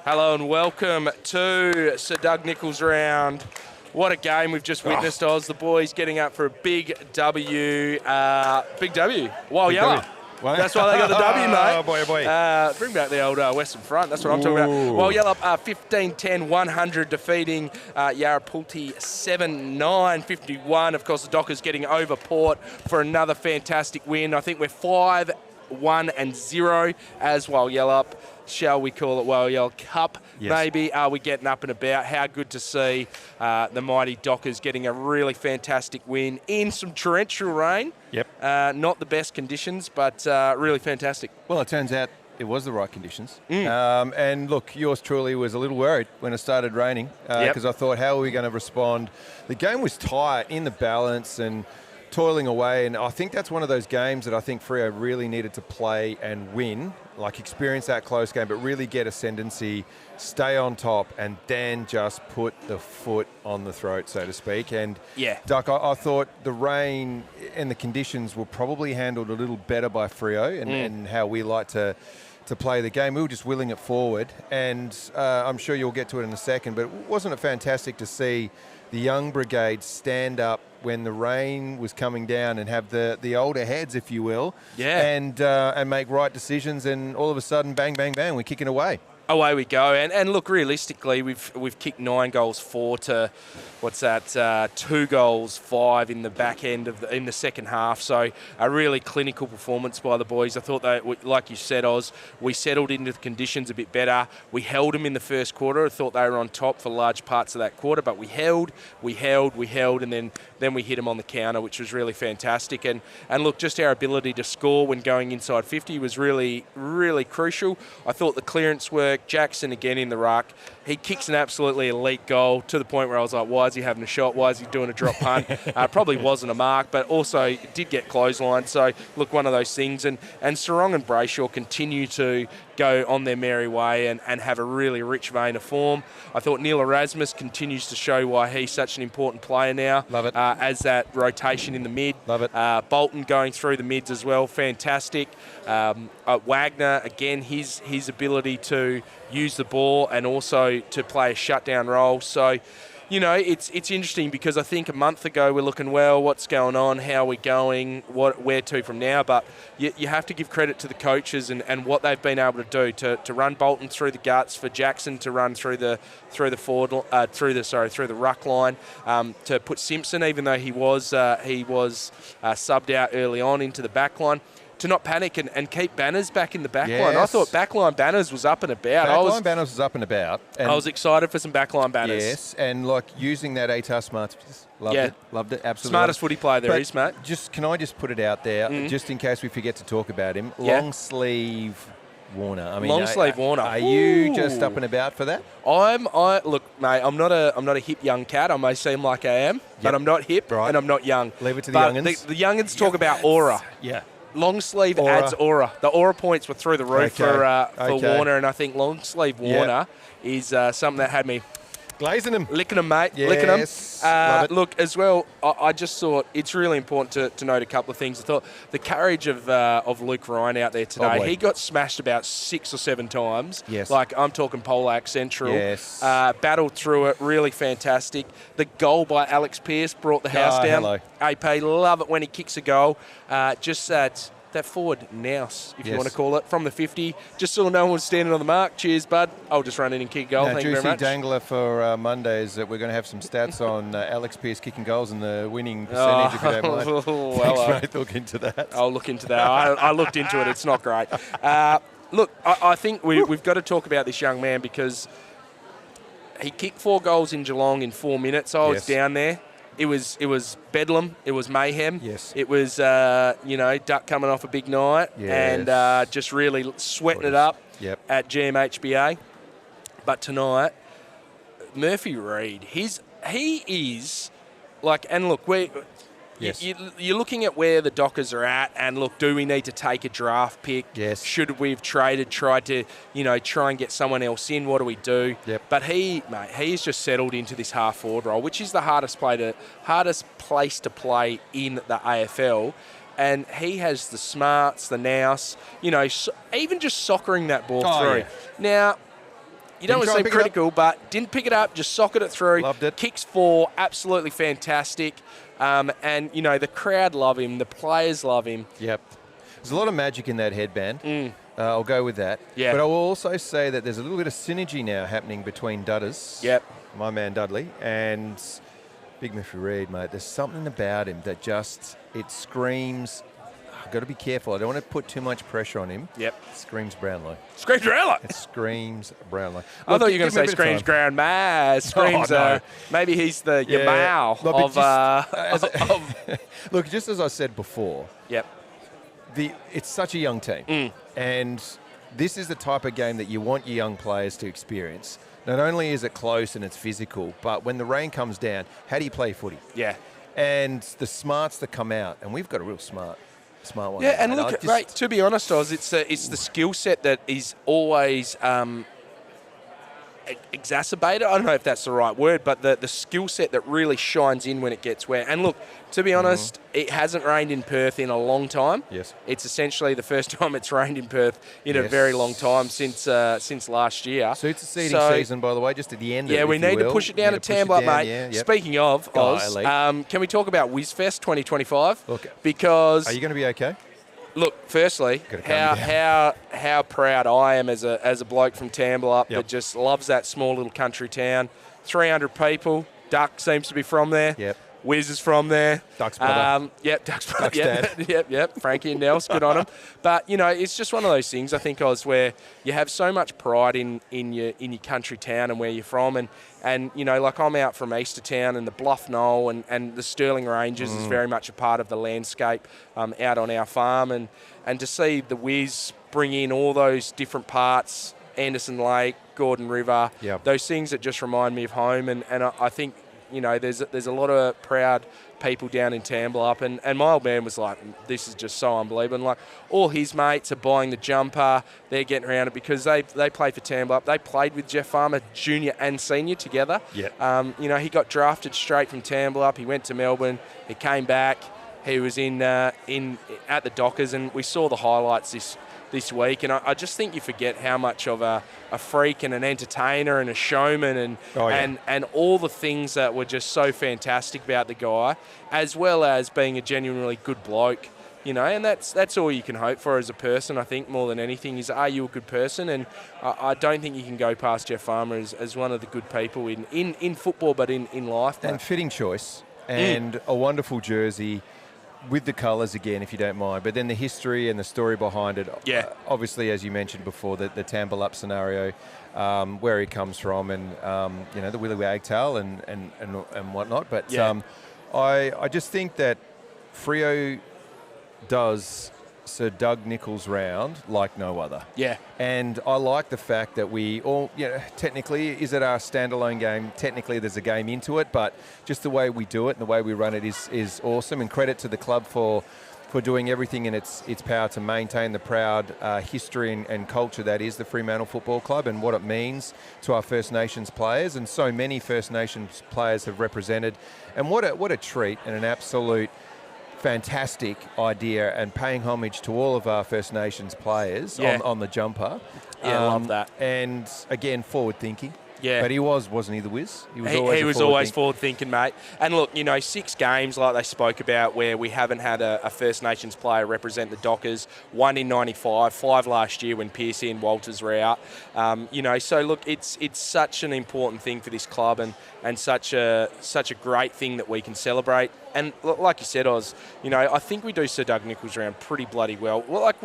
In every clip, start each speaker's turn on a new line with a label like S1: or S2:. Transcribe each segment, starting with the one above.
S1: Hello and welcome to Sir Doug Nicholls round. What a game we've just witnessed, Oz. The boys getting up for a big W. Walyalup. That's why they got the W, mate.
S2: Oh, boy, oh, boy.
S1: Bring back the old Western Front. That's what I'm talking about. Walyalup 15-10-100 defeating Yartapuulti 7-9-51. Of course, the Dockers getting over Port for another fantastic win. I think we're 5-1-0 as Walyalup. Shall we call it Walyalup Cup?
S2: Yes.
S1: Maybe. Are we getting up and about? How good to see the mighty Dockers getting a really fantastic win in some torrential rain.
S2: Yep.
S1: Not the best conditions, but really fantastic.
S2: Well, it turns out it was the right conditions. And look, yours truly was a little worried when it started raining because I thought, how are we going to respond? The game was tight in the balance and toiling away, and I think that's one of those games that I think Freo really needed to play and win, like experience that close game, but really get ascendancy, stay on top, and then just put the foot on the throat, so to speak. And Duck, I thought the rain and the conditions were probably handled a little better by Freo and how we like to play the game. We were just willing it forward, and I'm sure you'll get to it in a second, but wasn't it fantastic to see the young brigade stand up when the rain was coming down and have the older heads, if you will, and make right decisions, and all of a sudden, bang, bang, bang, we're kicking away.
S1: Away we go, and look, realistically, we've kicked 9 goals, 4 to 2 goals, 5 in the back end of in the second half. So a really clinical performance by the boys. I thought that, like you said, Oz, we settled into the conditions a bit better. We held them in the first quarter. I thought they were on top for large parts of that quarter, but we held, and then we hit them on the counter, which was really fantastic. And look, just our ability to score when going inside 50 was really, really crucial. I thought the clearance work. Jackson again in the ruck. He kicks an absolutely elite goal to the point where I was like, why is he having a shot? Why is he doing a drop punt? Probably wasn't a mark, but also did get clothesline. So, look, one of those things. And Sarong and Brayshaw continue to go on their merry way and have a really rich vein of form. I thought Neil Erasmus continues to show why he's such an important player now.
S2: Love it.
S1: As that rotation in the mid.
S2: Love it.
S1: Bolton going through the mids as well. Fantastic. Wagner, again, his ability to use the ball and also to play a shutdown role. So, you know, it's interesting because I think a month ago we're looking, well, what's going on? How are we going? Where to from now? But you have to give credit to the coaches and what they've been able to do to run Bolton through the guts, for Jackson to run through the ruck line, to put Simpson, even though he was subbed out early on, into the back line, to not panic and keep Banners back in the back line. I thought backline Banners was up and about.
S2: Backline Banners was up and about. And
S1: I was excited for some backline Banners.
S2: Yes, and like using that ATAR Smarts, loved it, absolutely.
S1: Smartest footy player there is, mate.
S2: Can I just put it out there, just in case we forget to talk about him, long sleeve Warner. I mean,
S1: long sleeve Warner.
S2: Are you just up and about for that?
S1: Look, mate. I'm not a hip young cat. I may seem like I am, but I'm not hip and I'm not young.
S2: Leave it to the youngins.
S1: The youngins talk about aura.
S2: Yeah.
S1: Long sleeve adds aura. The aura points were through the roof for Warner, and I think long sleeve Warner is something that had me
S2: glazing him,
S1: licking him, mate, licking him. Look, as well, I just thought it's really important to note a couple of things. I thought the courage of Luke Ryan out there today. He got smashed about 6 or 7 times.
S2: Yes.
S1: Like, I'm talking Polack Central.
S2: Yes.
S1: Battled through it, really fantastic. The goal by Alex Pearce brought the house down.
S2: Hello.
S1: AP, love it when he kicks a goal. Just that forward nous, if you want to call it, from the 50. Just so no one was standing on the mark. Cheers, bud. I'll just run in and kick a goal. Thank you very much.
S2: Juicy dangler for Monday is that we're going to have some stats on Alex Pearce kicking goals and the winning percentage, if you don't mind. Thanks, mate. Look into that.
S1: I'll look into that. I looked into it. It's not great. Look, I think we've got to talk about this young man because he kicked 4 goals in Geelong in 4 minutes. I was down there. It was bedlam. It was mayhem.
S2: Yes.
S1: It was, Duck coming off a big night and just really sweating it up at GMHBA. But tonight, Murphy Reid, he is like, and look, you're looking at where the Dockers are at, and look, do we need to take a draft pick?
S2: Yes.
S1: Should we have tried to, try and get someone else in? What do we do?
S2: Yep.
S1: But he's just settled into this half forward role, which is the hardest place to play in the AFL. And he has the smarts, the nous, even just soccering that ball through.
S2: Yeah.
S1: Now, you don't want to seem critical, but didn't pick it up, just socketed it through.
S2: Loved it.
S1: Kicks 4, absolutely fantastic. And, you know, the crowd love him, the players love him.
S2: Yep. There's a lot of magic in that headband. I'll go with that.
S1: Yeah.
S2: But I will also say that there's a little bit of synergy now happening between Dudders, my man Dudley, and Big Miffy Reid, mate. There's something about him that just, it screams, I've got to be careful. I don't want to put too much pressure on him.
S1: Yep.
S2: It screams Brownlow.
S1: Screams Brownlow?
S2: It screams Brownlow.
S1: I thought you were going to say screams Ground Maz. Screams, maybe he's the Yamal of...
S2: Look, just as I said before, it's such a young team. And this is the type of game that you want your young players to experience. Not only is it close and it's physical, but when the rain comes down, how do you play footy?
S1: Yeah.
S2: And the smarts that come out, and we've got a real smart one.
S1: Yeah, and look, mate, to be honest, Oz, it's the skill set that is always exacerbated. I don't know if that's the right word, but the skill set that really shines in when it gets wet. And look, to be honest, it hasn't rained in Perth in a long time.
S2: Yes.
S1: It's essentially the first time it's rained in Perth in a very long time since last year.
S2: Suits the seeding season, by the way, just at the end of it.
S1: Yeah, we need to push it down to Tamworth, mate. Yeah, Speaking of, Oz, can we talk about WizFest 2025?
S2: Look,
S1: because...
S2: Are you going to be okay?
S1: Look, firstly, how proud I am as a bloke from Tamworth that just loves that small little country town. 300 people. Duck seems to be from there.
S2: Yep.
S1: Wiz is from there.
S2: Duck's brother.
S1: Duck's
S2: brother.
S1: Yep. Frankie and Nels, good on them. But, you know, it's just one of those things, I think, Oz, where you have so much pride in your country town and where you're from. And you know, like I'm out from Eastertown and the Bluff Knoll and the Stirling Ranges is very much a part of the landscape out on our farm. And to see the Wiz bring in all those different parts, Anderson Lake, Gordon River, those things that just remind me of home. And I think, you know, there's a lot of proud people down in Tamworth, and my old man was like, this is just so unbelievable. And like all his mates are buying the jumper, they're getting around it because they play for Tamworth. They played with Jeff Farmer, junior and senior together.
S2: Yeah.
S1: You know, he got drafted straight from Tamworth. He went to Melbourne. He came back. He was in at the Dockers, and we saw the highlights this week, and I just think you forget how much of a freak and an entertainer and a showman and all the things that were just so fantastic about the guy, as well as being a genuinely good bloke, you know, and that's all you can hope for as a person, I think, more than anything, is are you a good person? And I don't think you can go past Jeff Farmer as one of the good people in football, but in life.
S2: And fitting choice, and a wonderful jersey, with the colours again, if you don't mind, but then the history and the story behind it.
S1: Yeah.
S2: Obviously, as you mentioned before, the Tamworth scenario, where he comes from, and you know, the Willie Wagtail and whatnot. But I just think that Freo does Sir Doug Nicholls round like no other.
S1: Yeah.
S2: And I like the fact that we all, you know, technically, is it our standalone game? Technically, there's a game into it, but just the way we do it and the way we run it is awesome. And credit to the club for doing everything in its power to maintain the proud history and culture that is the Fremantle Football Club, and what it means to our First Nations players. And so many First Nations players have represented. And what a treat and an absolute fantastic idea, and paying homage to all of our First Nations players on the jumper.
S1: Yeah, love that.
S2: And again, forward thinking.
S1: Yeah.
S2: But wasn't he the whiz?
S1: He was always forward thinking, mate. And look, you know, 6 games like they spoke about where we haven't had a First Nations player represent the Dockers. 1 in 95, 5 last year when Pearcey and Walters were out. You know, so look, it's such an important thing for this club, and such a great thing that we can celebrate. And like you said, Oz, you know, I think we do Sir Doug Nicholls round pretty bloody well. Well, like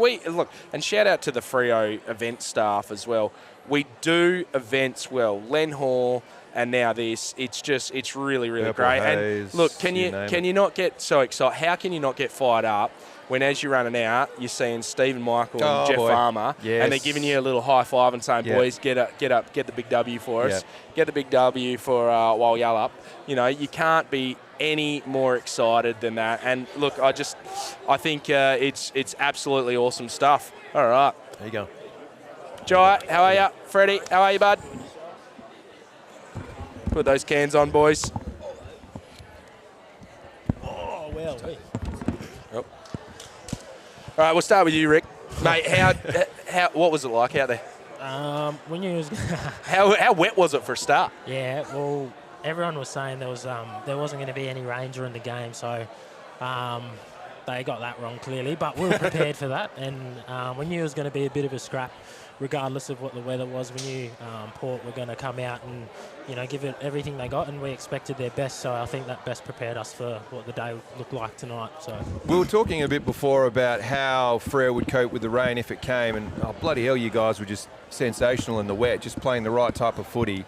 S1: and shout out to the Freo event staff as well. We do events well. Len Hall and now this. It's really, really great.
S2: Haze,
S1: and look, can you not get so excited? How can you not get fired up when, as you're running out, you're seeing Stephen Michael and Jeff Farmer, and they're giving you a little high five and saying, boys, get up, get the big W for us. Get the big W for Walyalup. You know, you can't be any more excited than that. And look, I think it's absolutely awesome stuff. All right.
S2: There you go.
S1: Jye, how are you? Freddy, how are you, bud? Put those cans on, boys.
S3: Oh, well.
S1: All right, we'll start with you, Rick. Mate, how what was it like out there?
S3: We knew it was.
S1: How wet was it for a start?
S3: Yeah, well, everyone was saying there wasn't going to be any rain during the game, so they got that wrong clearly. But we were prepared for that, and we knew it was going to be a bit of a scrap, regardless of what the weather was. We knew Port were going to come out and give it everything they got, and we expected their best. So I think that best prepared us for what the day looked like tonight. So
S2: we were talking a bit before about how Freo would cope with the rain if it came, and bloody hell, you guys were just sensational in the wet, just playing the right type of footy.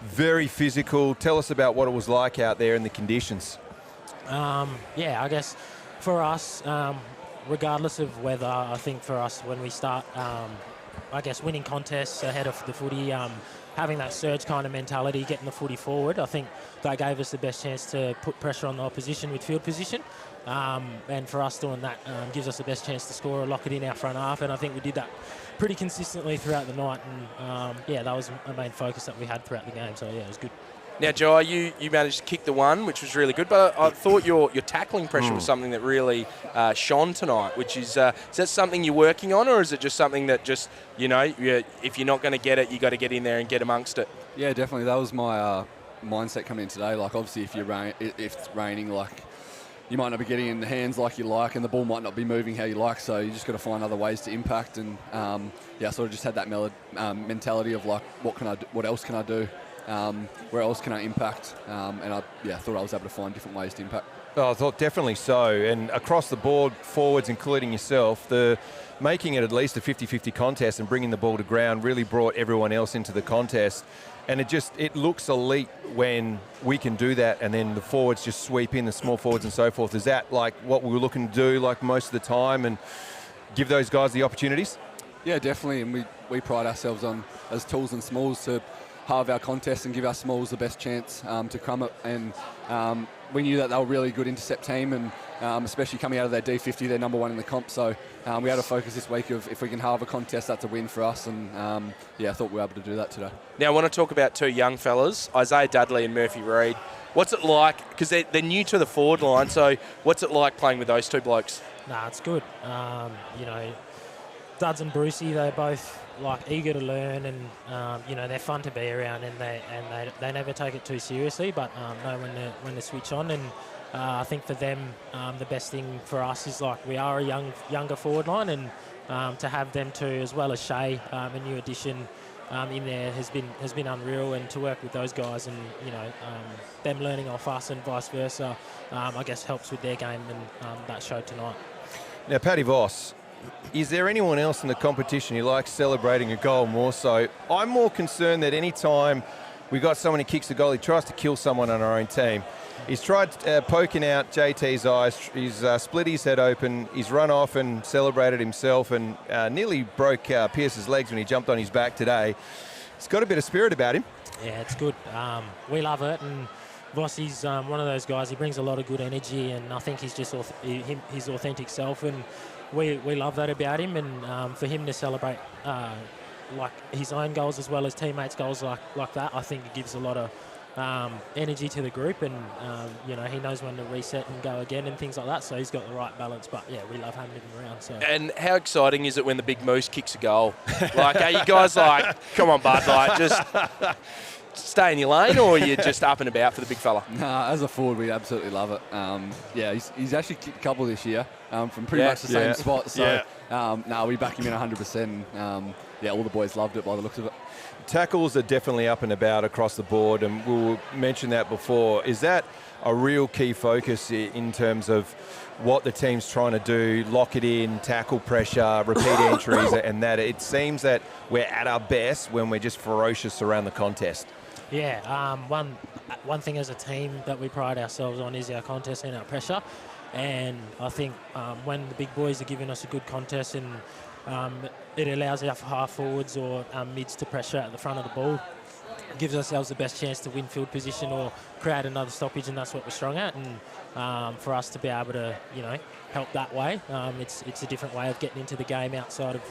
S2: Very physical. Tell us about what it was like out there in the conditions.
S3: Yeah, I guess for us, regardless of weather, I think for us when we start, I guess winning contests ahead of the footy, having that surge kind of mentality, getting the footy forward, I think that gave us the best chance to put pressure on the opposition with field position. And for us doing that gives us the best chance to score or lock it in our front half, and I think we did that pretty consistently throughout the night, and that was a main focus that we had throughout the game, so yeah, it was good.
S1: Now, Jye, you managed to kick the one, which was really good, but I thought your tackling pressure was something that really shone tonight, which is that something you're working on, or is it just something that just, if you're not going to get it, you got to get in there and get amongst it?
S4: Yeah, definitely. That was my mindset coming in today. Like, obviously, if it's raining, like, you might not be getting in the hands like you like, and the ball might not be moving how you like, so you just got to find other ways to impact. And I sort of just had that mentality of like, what else can I do? Where else can I impact? And I thought I was able to find different ways to impact.
S2: Oh, I thought definitely so. And across the board, forwards, including yourself, making it at least a 50-50 contest and bringing the ball to ground really brought everyone else into the contest. And it looks elite when we can do that, and then the forwards just sweep in, the small forwards and so forth. Is that like what we were looking to do like most of the time and give those guys the opportunities? Yeah, definitely. And we pride ourselves on, as tools and smalls, to halve our contest and give our smalls the best chance to crumb it. And we knew that they were really good intercept team, and especially coming out of their D50, they're number one in the comp. So we had to focus this week of if we can halve a contest, that's a win for us. And I thought we were able to do that today.
S1: Now I want to talk about two young fellas, Isaiah Dudley and Murphy Reid. What's it like, because they're new to the forward line, so what's it like playing with those two blokes?
S3: Nah, it's good. Duds and Brucey, they're both eager to learn, and they're fun to be around, and they never take it too seriously, but know when to switch on. And I think for them, the best thing for us is we are a younger forward line, and to have them two, as well as Shay, a new addition in there, has been unreal. And to work with those guys, and them learning off us and vice versa, I guess helps with their game, and that showed tonight.
S2: Now, Paddy Voss, is there anyone else in the competition who likes celebrating a goal more so? I'm more concerned that any time we got someone who kicks a goal, he tries to kill someone on our own team. He's tried poking out JT's eyes, he's split his head open, he's run off and celebrated himself, and nearly broke Pierce's legs when he jumped on his back today. He's got a bit of spirit about him. Yeah,
S3: it's good. We love it, and Voss, he's one of those guys, he brings a lot of good energy, and I think he's just his authentic self, and we love that about him. And for him to celebrate his own goals as well as teammates' goals like that, I think it gives a lot of energy to the group, and he knows when to reset and go again and things like that, so he's got the right balance. But yeah, we love having him around. So. And
S1: how exciting is it when the big moose kicks a goal? Are you guys come on bud, just stay in your lane, or are you just up and about for the big fella?
S4: Nah, as a forward, we absolutely love it. He's actually kicked a couple this year from pretty much the same spot. So we back him in 100%. All the boys loved it by the looks of it.
S2: Tackles are definitely up and about across the board, and we'll mention that before. Is that a real key focus in terms of what the team's trying to do, lock it in, tackle pressure, repeat entries, and that? It seems that we're at our best when we're just ferocious around the contest.
S3: Yeah, one thing as a team that we pride ourselves on is our contest and our pressure. And I think when the big boys are giving us a good contest, and it allows our half forwards or mids to pressure at the front of the ball, it gives ourselves the best chance to win field position or create another stoppage, and that's what we're strong at. And for us to be able to, help that way, it's a different way of getting into the game outside of,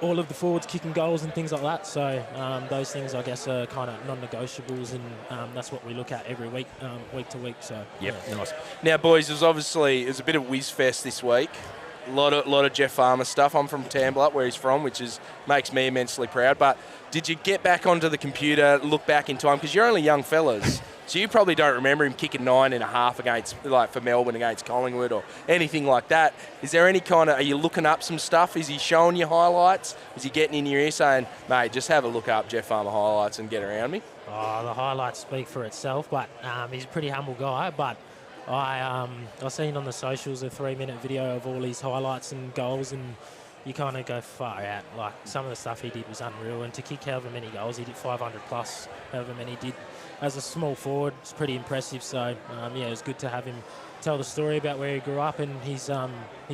S3: all of the forwards kicking goals and things like that. So those things, I guess, are kind of non-negotiables, and that's what we look at every week, week to week. So
S1: nice. Now, boys, it was a bit of whiz fest this week. lot of Jeff Farmer stuff. I'm from Tambalup, where he's from, which makes me immensely proud. But did you get back onto the computer, look back in time? Because you're only young fellas, so you probably don't remember him kicking 9.5 against, for Melbourne against Collingwood or anything like that. Is there any are you looking up some stuff? Is he showing you highlights? Is he getting in your ear saying, mate, just have a look up Jeff Farmer highlights and get around me?
S3: Oh, the highlights speak for itself, but he's a pretty humble guy. But I seen on the socials a 3-minute video of all his highlights and goals, and you kind of go far out. Like, some of the stuff he did was unreal, and to kick however many goals he did, 500 plus, however many he did as a small forward, it's pretty impressive. So it was good to have him tell the story about where he grew up and his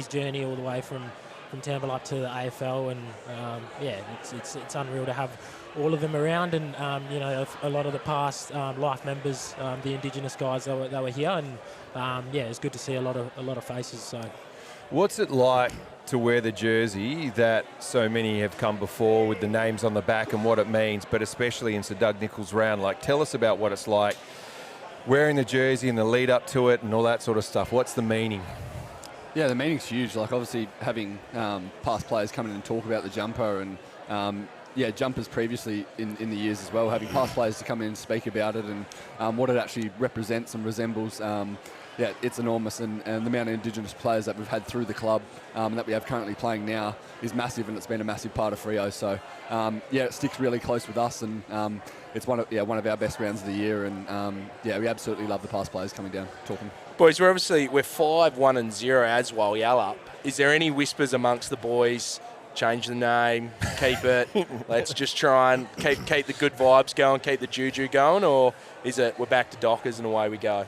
S3: journey all the way from Tambalup to the AFL, and it's unreal to have all of them around, and a lot of the past life members, the Indigenous guys, they were here, and it's good to see a lot of faces. So,
S2: what's it like to wear the jersey that so many have come before with the names on the back and what it means, but especially in Sir Doug Nicholls' round? Like, tell us about what it's like wearing the jersey and the lead up to it and all that sort of stuff. What's the meaning?
S4: Yeah, the meaning's huge. Like, obviously having past players come in and talk about the jumper, and jumpers previously in the years as well, having past players to come in and speak about it and what it actually represents and resembles. It's enormous, and the amount of Indigenous players that we've had through the club and that we have currently playing now is massive, and it's been a massive part of Freo. So it sticks really close with us, and it's one of our best rounds of the year, and we absolutely love the past players coming down talking.
S1: Boys, we're 5-1-0 as Walyalup. Is there any whispers amongst the boys? Change the name, keep it. Let's just try and keep the good vibes going, keep the juju going, or is it we're back to Dockers and away we go?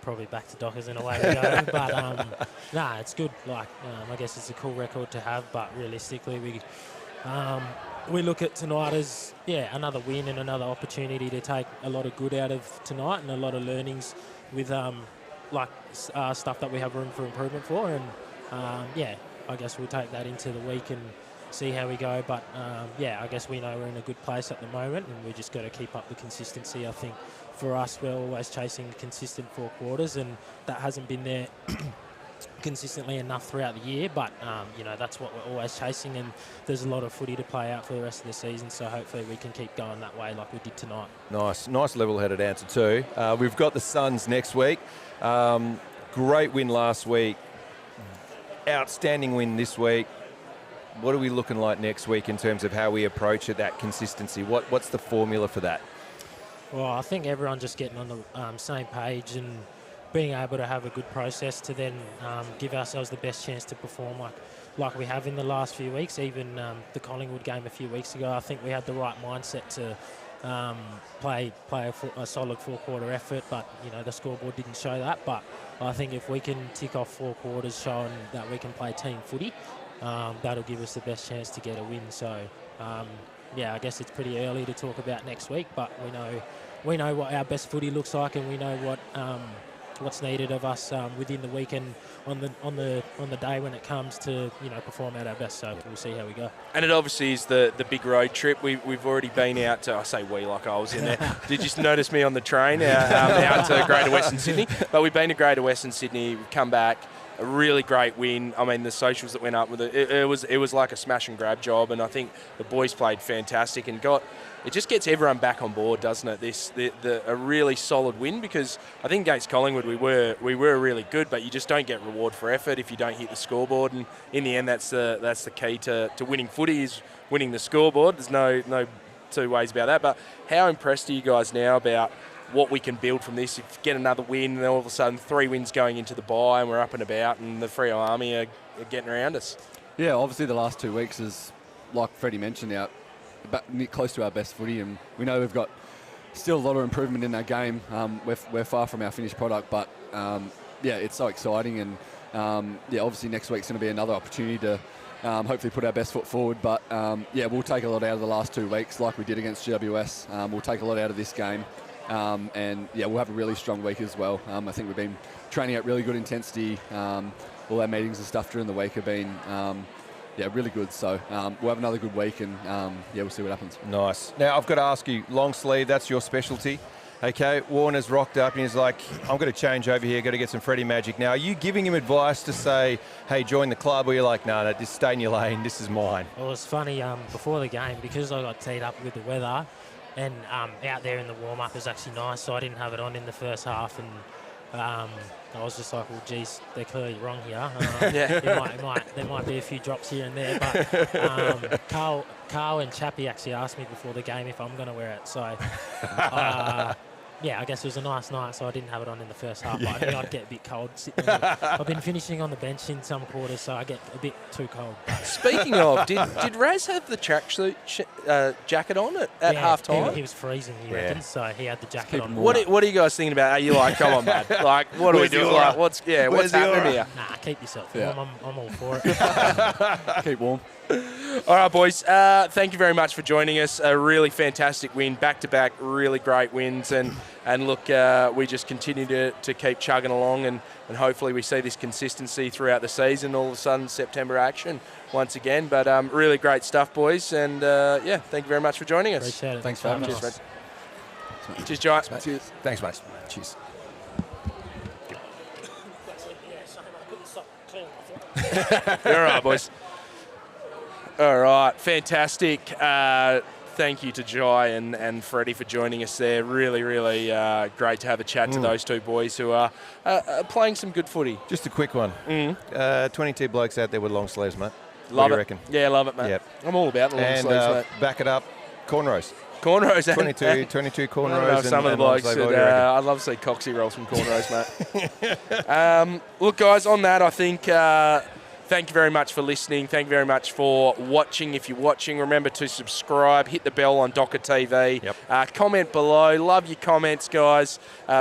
S3: Probably back to Dockers and away we go. But it's good. I guess it's a cool record to have. But realistically, we look at tonight as another win and another opportunity to take a lot of good out of tonight and a lot of learnings with stuff that we have room for improvement for, and I guess we'll take that into the week and see how we go. But I guess we know we're in a good place at the moment, and we just got to keep up the consistency. I think for us, we're always chasing consistent 4 quarters, and that hasn't been there consistently enough throughout the year. But that's what we're always chasing, and there's a lot of footy to play out for the rest of the season. So hopefully we can keep going that way like we did tonight. Nice
S2: level-headed answer too. We've got the Suns next week. Great win last week. Outstanding win this week. What are we looking like next week in terms of how we approach it, that consistency? What's the formula for that?
S3: Well, I think everyone just getting on the same page and being able to have a good process to then give ourselves the best chance to perform like we have in the last few weeks. Even the Collingwood game a few weeks ago, I think we had the right mindset to play a solid 4-quarter effort, but the scoreboard didn't show that. But I think if we can tick off 4 quarters showing that we can play team footy, that'll give us the best chance to get a win. So I guess it's pretty early to talk about next week, but we know what our best footy looks like, and we know what's needed of us within the weekend on the day when it comes to perform at our best. So we'll see how we go. And
S1: it obviously is the big road trip. We've already been out to, I say we like I was in there. Did you notice me on the train out to Greater Western Sydney? But we've been to Greater Western Sydney. We've come back. A really great win. I mean, the socials that went up with it was like a smash and grab job, and I think the boys played fantastic and it just gets everyone back on board, doesn't it? A really solid win, because I think against Collingwood we were really good, but you just don't get reward for effort if you don't hit the scoreboard, and in the end that's the key to winning footy, is winning the scoreboard. There's no two ways about that. But how impressed are you guys now about what we can build from this? If you get another win, and then all of a sudden 3 wins going into the bye, and we're up and about, and the Freo Army are getting around us. Yeah,
S4: obviously the last 2 weeks is, like Freddie mentioned, close to our best footy, and we know we've got still a lot of improvement in our game. We're far from our finished product, but it's so exciting, and obviously next week's going to be another opportunity to hopefully put our best foot forward. But we'll take a lot out of the last 2 weeks, like we did against GWS. We'll take a lot out of this game. We'll have a really strong week as well. I think we've been training at really good intensity. All our meetings and stuff during the week have been really good. So we'll have another good week, and we'll see what happens.
S2: Nice. Now, I've got to ask you, long sleeve, that's your specialty. Okay, Warner's rocked up and he's like, I'm going to change over here, got to get some Freddy magic. Now, are you giving him advice to say, hey, join the club, or you're like, no, just stay in your lane, this is mine?
S3: Well, it was funny, before the game, because I got teed up with the weather, and out there in the warm-up is actually nice, so I didn't have it on in the first half, and I was just like, well, geez, they're clearly wrong here. There might be a few drops here and there, but Carl and Chappie actually asked me before the game if I'm going to wear it, so yeah, I guess it was a nice night, so I didn't have it on in the first half, but I knew I'd get a bit cold sitting there. I've been finishing on the bench in some quarters, so I get a bit too cold.
S1: Speaking of, did Raz have the tracksuit jacket on at half time?
S3: He was freezing, he reckons, so he had the jacket on.
S1: What are you guys thinking about? Are you like, come on, man? Like, what do we do? Like, what's happening here?
S3: Nah, keep yourself warm. I'm all for it.
S4: Keep warm.
S1: All right, boys. Thank you very much for joining us. A really fantastic win, back-to-back, really great wins. And look, we just continue to keep chugging along, and hopefully we see this consistency throughout the season. All of a sudden, September action once again. But really great stuff, boys. And, thank you very much for joining us.
S3: Appreciate it.
S4: Thanks for having us.
S1: Cheers, mate. Cheers, Jye.
S2: Cheers. Thanks, mate. Cheers.
S1: All right, boys. All right, fantastic. Thank you to Jye and Freddy for joining us there. Really, really great to have a chat to those two boys who are playing some good footy.
S2: Just a quick one. 22 blokes out there with long sleeves, mate.
S1: Love
S2: what do you
S1: it.
S2: reckon?
S1: Yeah, love it, mate.
S2: Yep.
S1: I'm all about the long
S2: And
S1: sleeves, mate.
S2: back it up, cornrows.
S1: Cornrows.
S2: 22 cornrows.
S1: Some of the blokes. I'd love to see Coxie roll some cornrows, mate. Look, guys, on that, I think thank you very much for listening. Thank you very much for watching. If you're watching, remember to subscribe, hit the bell on Docker TV.
S2: Yep.
S1: Comment below. Love your comments, guys.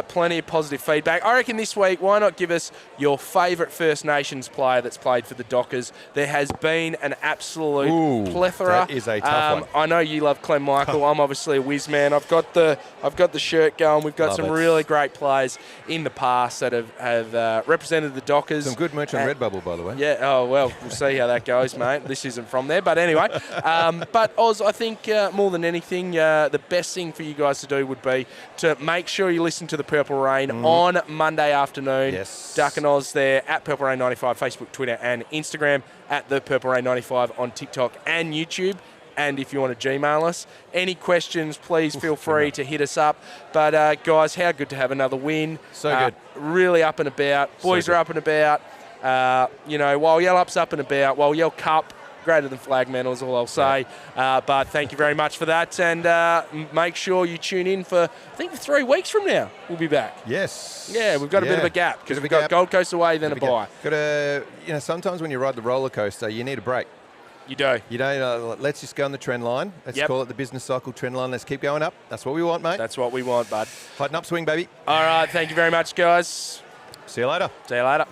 S1: Plenty of positive feedback. I reckon this week, why not give us your favourite First Nations player that's played for the Dockers? There has been an absolute plethora.
S2: That is a tough one.
S1: I know you love Clem Michael. I'm obviously a whiz man. I've got the shirt going. We've got some really great players in the past that have represented the Dockers.
S2: Some good merch on Redbubble, by the way.
S1: Yeah. Oh, well, we'll see how that goes, mate. This isn't from there. But anyway, but Oz, I think more than anything, the best thing for you guys to do would be to make sure you listen to the Purple Rain on Monday afternoon.
S2: Yes.
S1: Duck and Oz there at Purple Rain 95, Facebook, Twitter and Instagram, at the Purple Rain 95 on TikTok and YouTube. And if you want to Gmail us, any questions, please feel free to hit us up. But, guys, how good to have another win.
S2: So good.
S1: Really up and about. Boys are up and about. Walyalup's up and about. Walyal Cup, greater than flag medal is all I'll say. But thank you very much for that. And make sure you tune in for, I think, 3 weeks from now, we'll be back.
S2: Yes.
S1: Yeah, we've got a bit of a gap because we've got Gold Coast away, then a bye.
S2: Sometimes when you ride the roller coaster, you need a break.
S1: You do.
S2: You don't. Let's just go on the trend line. Let's call it the business cycle trend line. Let's keep going up. That's what we want, mate.
S1: That's what we want, bud.
S2: Tighten up, swing, baby.
S1: All right. Thank you very much, guys.
S2: See you later.
S1: See you later.